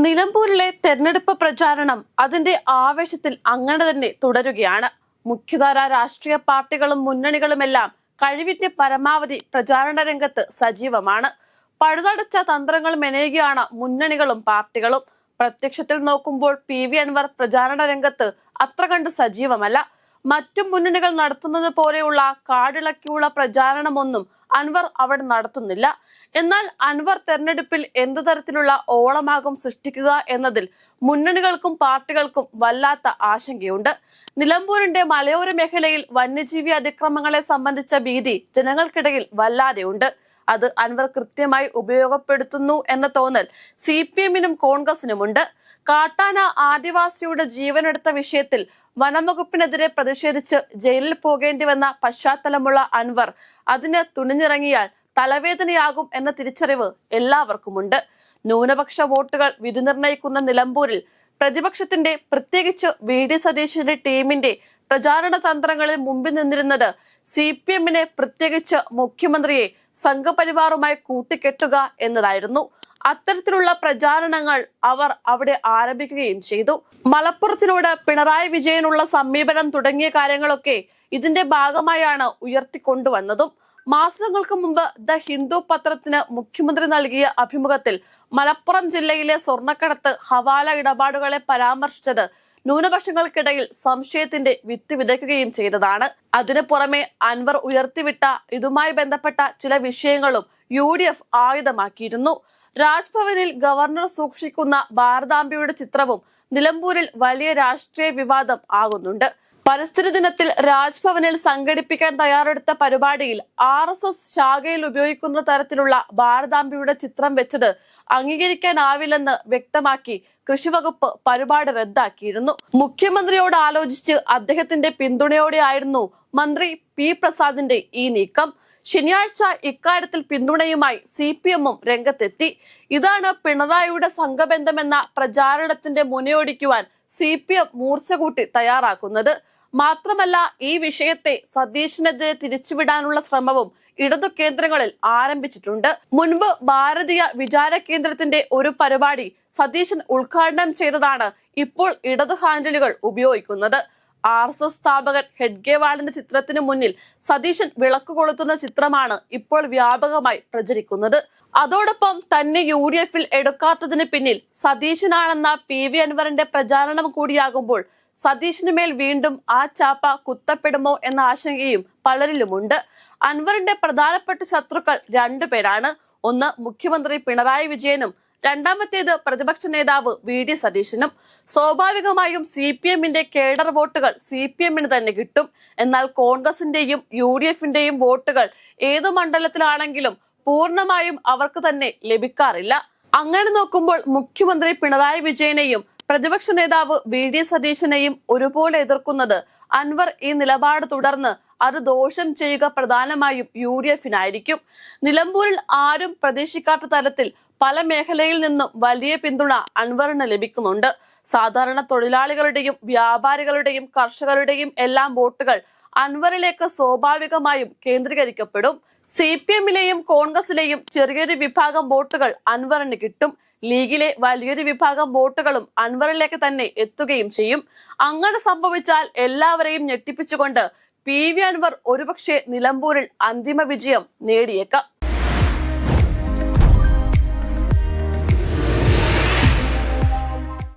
നിലമ്പൂരിലെ തെരഞ്ഞെടുപ്പ് പ്രചാരണം അതിന്റെ ആവേശത്തിൽ അങ്ങനെ തന്നെ തുടരുകയാണ്. മുഖ്യധാര രാഷ്ട്രീയ പാർട്ടികളും മുന്നണികളുമെല്ലാം കഴിവിന്റെ പരമാവധി പ്രചാരണ രംഗത്ത് സജീവമാണ്. പഴുതടച്ച തന്ത്രങ്ങൾ മെനയുകയാണ് മുന്നണികളും പാർട്ടികളും. പ്രത്യക്ഷത്തിൽ നോക്കുമ്പോൾ PV അൻവർ പ്രചാരണ രംഗത്ത് അത്ര കണ്ട് സജീവമല്ല. മറ്റു മുന്നണികൾ നടത്തുന്നത് പോലെയുള്ള കാടിളക്കിയുള്ള പ്രചാരണമൊന്നും അൻവർ അവിടെ നടത്തുന്നില്ല. എന്നാൽ അൻവർ തെരഞ്ഞെടുപ്പിൽ എന്തു തരത്തിലുള്ള ഓളമാകും സൃഷ്ടിക്കുക എന്നതിൽ മുന്നണികൾക്കും പാർട്ടികൾക്കും വല്ലാത്ത ആശങ്കയുണ്ട്. നിലമ്പൂരിന്റെ മലയോര മേഖലയിൽ വന്യജീവി അതിക്രമങ്ങളെ സംബന്ധിച്ച ഭീതി ജനങ്ങൾക്കിടയിൽ വല്ലാതെയുണ്ട്. അത് അൻവർ കൃത്യമായി ഉപയോഗപ്പെടുത്തുന്നു എന്ന തോന്നൽ CPM-നും കോൺഗ്രസിനുമുണ്ട്. കാട്ടാന ആദിവാസിയുടെ ജീവനെടുത്ത വിഷയത്തിൽ വനംവകുപ്പിനെതിരെ പ്രതിഷേധിച്ച് ജയിലിൽ പോകേണ്ടി വന്ന പശ്ചാത്തലമുള്ള അൻവർ അതിന് തുണിഞ്ഞിറങ്ങിയാൽ തലവേദനയാകും എന്ന തിരിച്ചറിവ് എല്ലാവർക്കുമുണ്ട്. ന്യൂനപക്ഷ വോട്ടുകൾ വിധി നിർണയിക്കുന്ന നിലമ്പൂരിൽ പ്രതിപക്ഷത്തിന്റെ, പ്രത്യേകിച്ച് VD സതീശന്റെ ടീമിന്റെ പ്രചാരണ തന്ത്രങ്ങളിൽ മുമ്പിൽ നിന്നിരുന്നത് CPM-നെ, പ്രത്യേകിച്ച് മുഖ്യമന്ത്രിയെ സംഘപരിവാറുമായി കൂട്ടിക്കെട്ടുക എന്നതായിരുന്നു. അത്തരത്തിലുള്ള പ്രചാരണങ്ങൾ അവർ അവിടെ ആരംഭിക്കുകയും ചെയ്തു. മലപ്പുറത്തിനോട് പിണറായി വിജയനുള്ള സമീപനം തുടങ്ങിയ കാര്യങ്ങളൊക്കെ ഇതിന്റെ ഭാഗമായാണ് ഉയർത്തിക്കൊണ്ടുവന്നതും. മാസങ്ങൾക്ക് മുമ്പ് ദ ഹിന്ദു പത്രത്തിന് മുഖ്യമന്ത്രി നൽകിയ അഭിമുഖത്തിൽ മലപ്പുറം ജില്ലയിലെ സ്വർണ്ണക്കടത്ത്, ഹവാല ഇടപാടുകളെ പരാമർശിച്ചത് ന്യൂനപക്ഷങ്ങൾക്കിടയിൽ സംശയത്തിന്റെ വിത്ത് വിതയ്ക്കുകയും ചെയ്തതാണ്. അതിനു പുറമെ അൻവർ ഉയർത്തിവിട്ട ഇതുമായി ബന്ധപ്പെട്ട ചില വിഷയങ്ങളും UDF ആയുധമാക്കിയിരുന്നു. രാജ്ഭവനിൽ ഗവർണർ സൂക്ഷിക്കുന്ന ഭാരതാംബയുടെ ചിത്രവും നിലമ്പൂരിൽ വലിയ രാഷ്ട്രീയ വിവാദം ആകുന്നുണ്ട്. പരിസ്ഥിതി ദിനത്തിൽ രാജ്ഭവനിൽ സംഘടിപ്പിക്കാൻ തയ്യാറെടുത്ത പരിപാടിയിൽ RSS ശാഖയിൽ ഉപയോഗിക്കുന്ന തരത്തിലുള്ള ഭാരതാംബയുടെ ചിത്രം വെച്ചത് അംഗീകരിക്കാനാവില്ലെന്ന് വ്യക്തമാക്കി കൃഷിവകുപ്പ് പരിപാടി റദ്ദാക്കിയിരുന്നു. മുഖ്യമന്ത്രിയോട് ആലോചിച്ച് അദ്ദേഹത്തിന്റെ പിന്തുണയോടെയായിരുന്നു മന്ത്രി P പ്രസാദിന്റെ ഈ നീക്കം. ശനിയാഴ്ച ഇക്കാര്യത്തിൽ പിന്തുണയുമായി CPM-ഉം രംഗത്തെത്തി. ഇതാണ് പിണറായിയുടെ സംഘബന്ധമെന്ന പ്രചാരണത്തിന്റെ മുനയൊടിക്കുവാൻ CPM മൂർച്ച കൂട്ടി തയ്യാറാക്കുന്നത്. മാത്രമല്ല, ഈ വിഷയത്തെ സതീശനെതിരെ തിരിച്ചുവിടാനുള്ള ശ്രമവും ഇടതു കേന്ദ്രങ്ങളിൽ ആരംഭിച്ചിട്ടുണ്ട്. മുൻപ് ഭാരതീയ വിചാര കേന്ദ്രത്തിന്റെ ഒരു പരിപാടി സതീശൻ ഉദ്ഘാടനം ചെയ്തതാണ് ഇപ്പോൾ ഇടതു ഹാൻഡിലുകൾ ഉപയോഗിക്കുന്നത്. RSS സ്ഥാപകൻ ഹെഡ്ഗേവാളിന്റെ ചിത്രത്തിനു മുന്നിൽ സതീശൻ വിളക്ക് കൊളുത്തുന്ന ചിത്രമാണ് ഇപ്പോൾ വ്യാപകമായി പ്രചരിക്കുന്നത്. അതോടൊപ്പം തന്നെ UDF-ൽ എടുക്കാത്തതിന് പിന്നിൽ സതീശനാണെന്ന PV അൻവറിന്റെ പ്രചാരണം കൂടിയാകുമ്പോൾ സതീശന് മേൽ വീണ്ടും ആ ചാപ്പ കുത്തപ്പെടുമോ എന്ന ആശങ്കയും പലരിലുമുണ്ട്. അൻവറിന്റെ പ്രധാനപ്പെട്ട ശത്രുക്കൾ രണ്ടുപേരാണ്. ഒന്ന് മുഖ്യമന്ത്രി പിണറായി വിജയനും രണ്ടാമത്തേത് പ്രതിപക്ഷ നേതാവ് VD സതീശനും. സ്വാഭാവികമായും CPM-ന്റെ കേഡർ വോട്ടുകൾ CPM-ന് തന്നെ കിട്ടും. എന്നാൽ കോൺഗ്രസിന്റെയും UDF-ന്റെയും വോട്ടുകൾ ഏതു മണ്ഡലത്തിലാണെങ്കിലും പൂർണ്ണമായും അവർക്ക് തന്നെ ലഭിക്കാറില്ല. അങ്ങനെ നോക്കുമ്പോൾ മുഖ്യമന്ത്രി പിണറായി വിജയനെയും പ്രതിപക്ഷ നേതാവ് VD സതീശനെയും ഒരുപോലെ എതിർക്കുന്നത് അൻവർ ഈ നിലപാട് തുടർന്ന് അത് ദോഷം ചെയ്യുക പ്രധാനമായും UDF-നായിരിക്കും. നിലമ്പൂരിൽ ആരും പ്രതീക്ഷിക്കാത്ത തരത്തിൽ പല മേഖലയിൽ നിന്നും വലിയ പിന്തുണ അൻവറിന് ലഭിക്കുന്നുണ്ട്. സാധാരണ തൊഴിലാളികളുടെയും വ്യാപാരികളുടെയും കർഷകരുടെയും എല്ലാം വോട്ടുകൾ അൻവറിലേക്ക് സ്വാഭാവികമായും കേന്ദ്രീകരിക്കപ്പെടും. CPM-ലെയും കോൺഗ്രസിലെയും ചെറിയൊരു വിഭാഗം വോട്ടുകൾ അൻവറിന് കിട്ടും. ലീഗിലെ വലിയൊരു വിഭാഗം വോട്ടുകളും അൻവറിലേക്ക് തന്നെ എത്തുകയും ചെയ്യും. അങ്ങനെ സംഭവിച്ചാൽ എല്ലാവരെയും ഞെട്ടിപ്പിച്ചുകൊണ്ട് PV അൻവർ ഒരുപക്ഷെ നിലമ്പൂരിൽ അന്തിമ വിജയം നേടിയേക്കാം.